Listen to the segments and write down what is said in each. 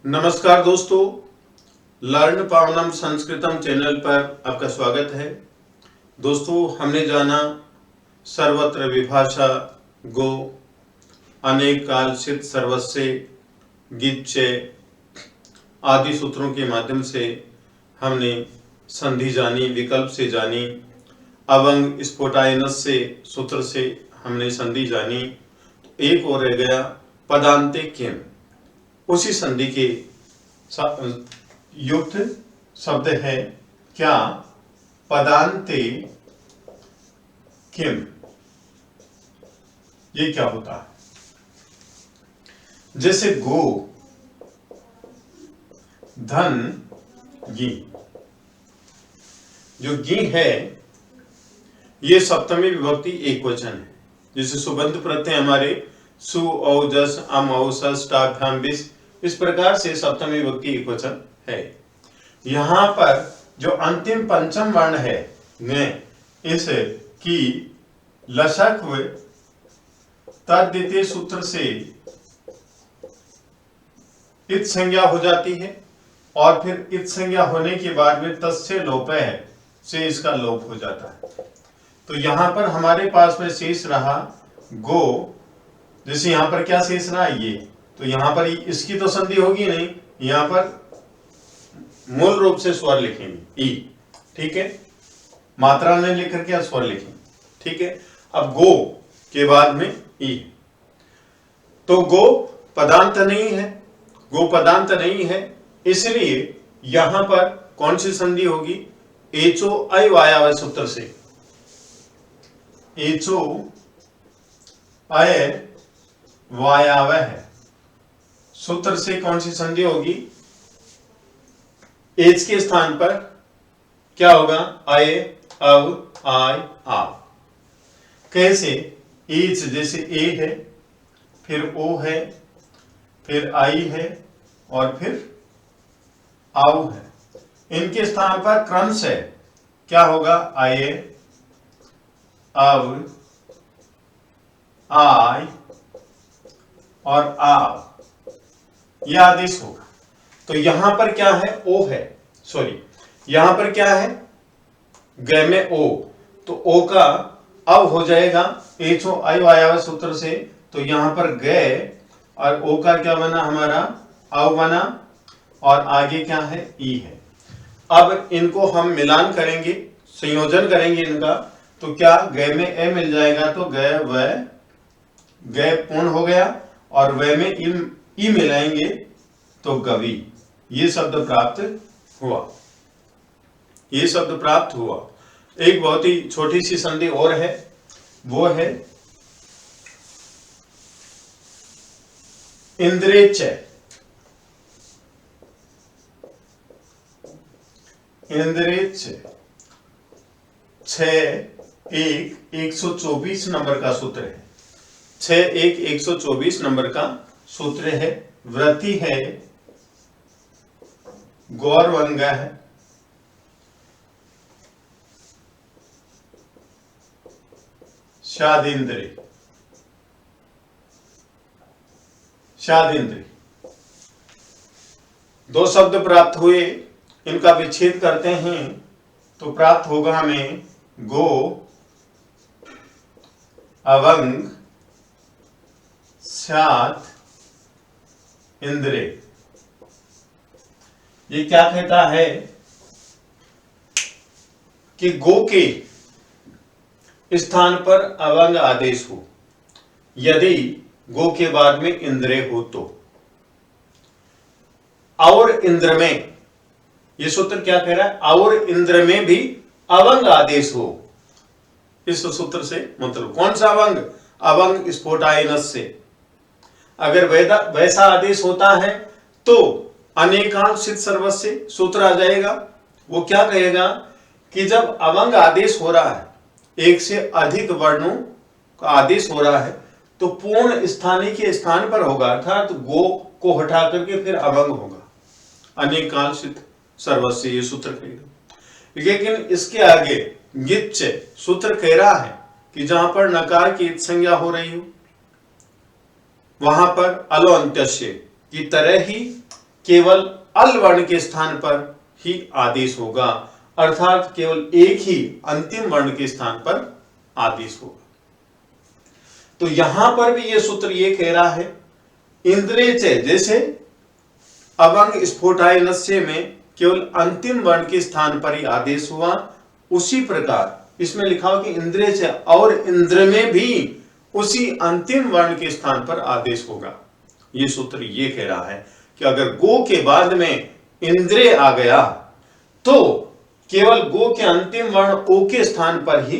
नमस्कार दोस्तों, learn पावनम संस्कृतम channel पर आपका स्वागत है। दोस्तों, हमने जाना सर्वत्र विभाषा गो अनेक काल सित सर्वस्व गीच्चे आदि सूत्रों के माध्यम से हमने संधि जानी, विकल्प से जानी, अवंग स्फोटायनस से सूत्र से हमने संधि जानी। एक और रह गया पदांते किम, उसी संधि के युक्त शब्द है क्या? पदांते किम। ये क्या होता है? जैसे गो, धन, गी। जो गी है ये सप्तमी विभक्ति एक वचन है। जैसे सुबंध प्रत्यय हमारे सु औ जस अम औ सस टाभ्याम बिस, इस प्रकार से सप्तमी विभक्ति एक वचन है। यहां पर जो अंतिम पंचम वर्ण है ने, इस की लशक तद्धिते सूत्र से इत संज्ञा हो जाती है और फिर इत संज्ञा होने के बाद में तस्य लोपे से इसका लोप हो जाता है। तो यहां पर हमारे पास में शेष रहा गो। जैसे यहां पर क्या शेष रहा ये, तो यहां पर इसकी तो संधि होगी नहीं, यहां पर मूल रूप से स्वर लिखेंगे ई, ठीक है। मात्रा ने लेकर के स्वर लिखेंगे, ठीक है। अब गो के बाद में ई, तो गो पदांत नहीं है, गो पदांत नहीं है, इसलिए यहां पर कौन सी संधि होगी? एचो ऐ वायाव सूत्र से, एचो ऐ वायाव है सूत्र से कौन सी संधि होगी? एच के स्थान पर क्या होगा? आए, अब, आय, आ। कैसे? एच जैसे ए है, फिर ओ है, फिर आई है और फिर आउ है। इनके स्थान पर क्रम से क्या होगा? आए, अब, आय और आव, यह आदेश होगा। तो यहां पर क्या है? ओ है, सॉरी, यहां पर क्या है? ग में ओ, तो ओ का अब हो जाएगा एचो आई वायाव सूत्र से, तो यहां पर ग और ओ का क्या बना? हमारा आव बना और आगे क्या है? ई है। अब इनको हम मिलान करेंगे, संयोजन करेंगे इनका, तो क्या ग में ए मिल जाएगा, तो ग व ग पूर्ण हो गया और व में ई मिलाएंगे तो गवी, ये शब्द प्राप्त हुआ, ये शब्द प्राप्त हुआ। एक बहुत ही छोटी सी संधि और है, वो है इंद्रेच। इंद्रेच 6-1-124 नंबर का सूत्र है, 6-1-124 नंबर का सूत्र है। व्रति है, गौरवंग है, शादिंद्री, शादिंद्री। दो शब्द प्राप्त हुए, इनका विच्छेद करते हैं तो प्राप्त होगा हमें गो अवंग शाद इंद्रे। ये क्या कहता है कि गो के स्थान पर अवंग आदेश हो, यदि गो के बाद में इंद्रे हो तो, और इंद्र में, ये सूत्र क्या कह रहा है? और इंद्र में भी अवंग आदेश हो। इस सूत्र से मतलब कौन सा अवंग? अवंग स्फोटायनस से। अगर वैसा आदेश होता है तो अनेकांशित सर्वस्व सूत्र आ जाएगा। वो क्या कहेगा कि जब अवंग आदेश हो रहा है, एक से अधिक वर्णों का आदेश हो रहा है, तो पूर्ण स्थानीय के स्थान पर होगा, अर्थात गो को हटा करके फिर अवंग होगा, अनेकांशित सर्वस्व, ये सूत्र कहेगा। लेकिन इसके आगे गिच्छ सूत्र कह रहा है कि जहां पर नकार की संज्ञा हो रही हो, वहां पर अलो अंत्यस्य की तरह ही केवल अल वर्ण के स्थान पर ही आदेश होगा, अर्थात केवल एक ही अंतिम वर्ण के स्थान पर आदेश होगा। तो यहां पर भी यह सूत्र ये कह रहा है इंद्रे च, जैसे अवंग स्फोटायनस्य में केवल अंतिम वर्ण के स्थान पर ही आदेश हुआ, उसी प्रकार इसमें लिखा हो कि इंद्रे च, और इंद्र में भी उसी अंतिम वर्ण के स्थान पर आदेश होगा। यह सूत्र ये कह रहा है कि अगर गो के बाद में इंद्रे आ गया तो केवल गो के अंतिम वर्ण ओ के स्थान पर ही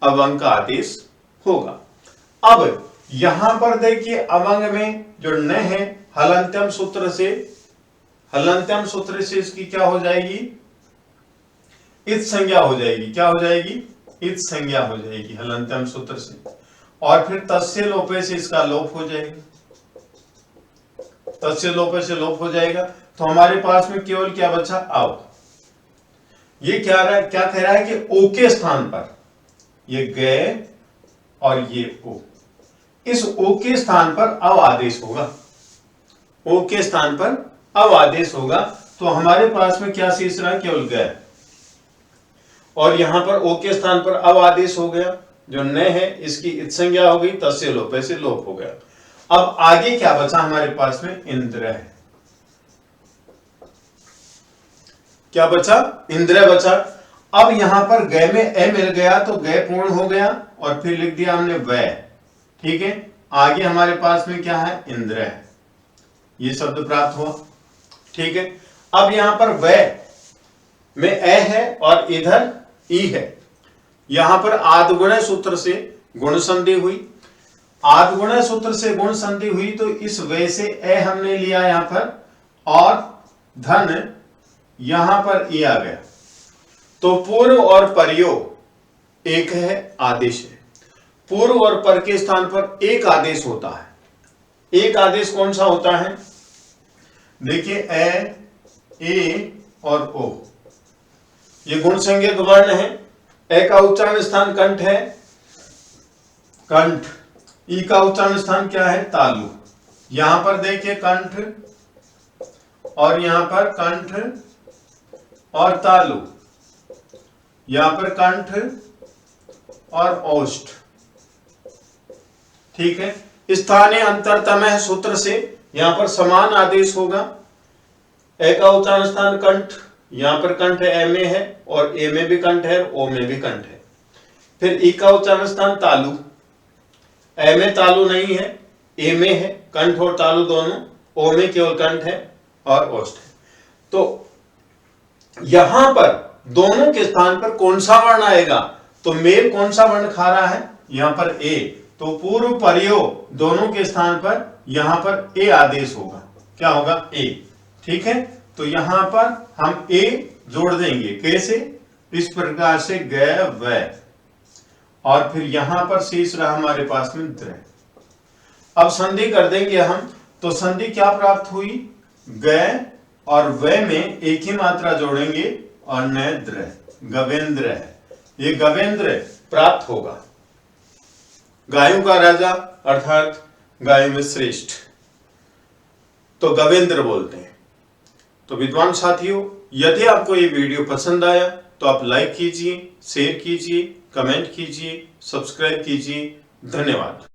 अवंग का आदेश होगा। अब यहां पर देखिए अवंग में जो न है हलंत्यम सूत्र से इसकी क्या हो जाएगी, इत संज्ञा हो जाएगी। क्या हो जाएगी, इत संज्ञा हो जाएगी हलंत्यम सूत्र से, और फिर तस्य लोपे से इसका लोप हो जाएगा, तस्य लोपे से लोप हो जाएगा। तो हमारे पास में केवल क्या बचा, अव। ये क्या कह रहा है कि ओ के स्थान पर ये गए और ये ओ, इस ओ के स्थान पर अव आदेश होगा, ओ के स्थान पर अव आदेश होगा। तो हमारे पास में क्या शेष रहा, केवल गए, और यहां पर ओ के स्थान पर अव आदेश हो गया, जो न है इसकी इत संज्ञा हो गई, तस्य लोपे से लोप हो गया। अब आगे क्या बचा हमारे पास में, इंद्र है। क्या बचा, इंद्र बचा। अब यहां पर गए में ए मिल गया तो गए पूर्ण हो गया, और फिर लिख दिया हमने वै, ठीक है। आगे हमारे पास में क्या है, इंद्र है, ये शब्द प्राप्त हुआ, ठीक है। अब यहां पर वै में ए है और इधर ई है, यहां पर आद्गुणय सूत्र से गुण संधि हुई, आद्गुणय सूत्र से गुण संधि हुई, तो इस वै से ए हमने लिया यहां पर, और धन यहां पर ई आ गया। तो पूर्व और परयो एक है, आदेश है। पूर्व और पर के स्थान पर एक आदेश होता है। एक आदेश कौन सा होता है, देखिए ए और ओ, ये गुण संज्ञक वर्ण है। ए का उच्चारण स्थान कंठ है, कंठ। ई का उच्चारण स्थान क्या है, तालु। यहां पर देखिए कंठ, और यहां पर कंठ और तालु, यहां पर कंठ और ओष्ठ, ठीक है। स्थानीय अंतरतमः सूत्र से यहां पर समान आदेश होगा। ए का उच्चारण स्थान कंठ, यहां पर कंठ ए में है, और ए में भी कंठ है, ओ में भी कंठ है। फिर ई का उच्चारण स्थान तालु, ए में तालु नहीं है, ए में है, कंठ और तालु दोनों, ओ में केवल कंठ है और ओष्ठ है। तो यहां पर दोनों के स्थान पर कौन सा वर्ण आएगा, तो मेल कौन सा वर्ण खा रहा है, यहां पर ए, तो पूर्व परयो दोनों के स्थान पर यहां पर ए आदेश होगा। क्या होगा, ए, ठीक है। तो यहां पर हम ए जोड़ देंगे, कैसे, इस प्रकार से गय वै, और फिर यहां पर शेष रहा हमारे पास में द्र। अब संधि कर देंगे हम, तो संधि क्या प्राप्त हुई, गय और वै में एक ही मात्रा जोड़ेंगे, और न द्र, गवेंद्र है, ये गवेंद्र प्राप्त होगा। गायों का राजा अर्थात गायों में श्रेष्ठ, तो गवेंद्र बोलते हैं। तो विद्वान साथियों, यदि आपको ये वीडियो पसंद आया तो आप लाइक कीजिए, शेयर कीजिए, कमेंट कीजिए, सब्सक्राइब कीजिए। धन्यवाद।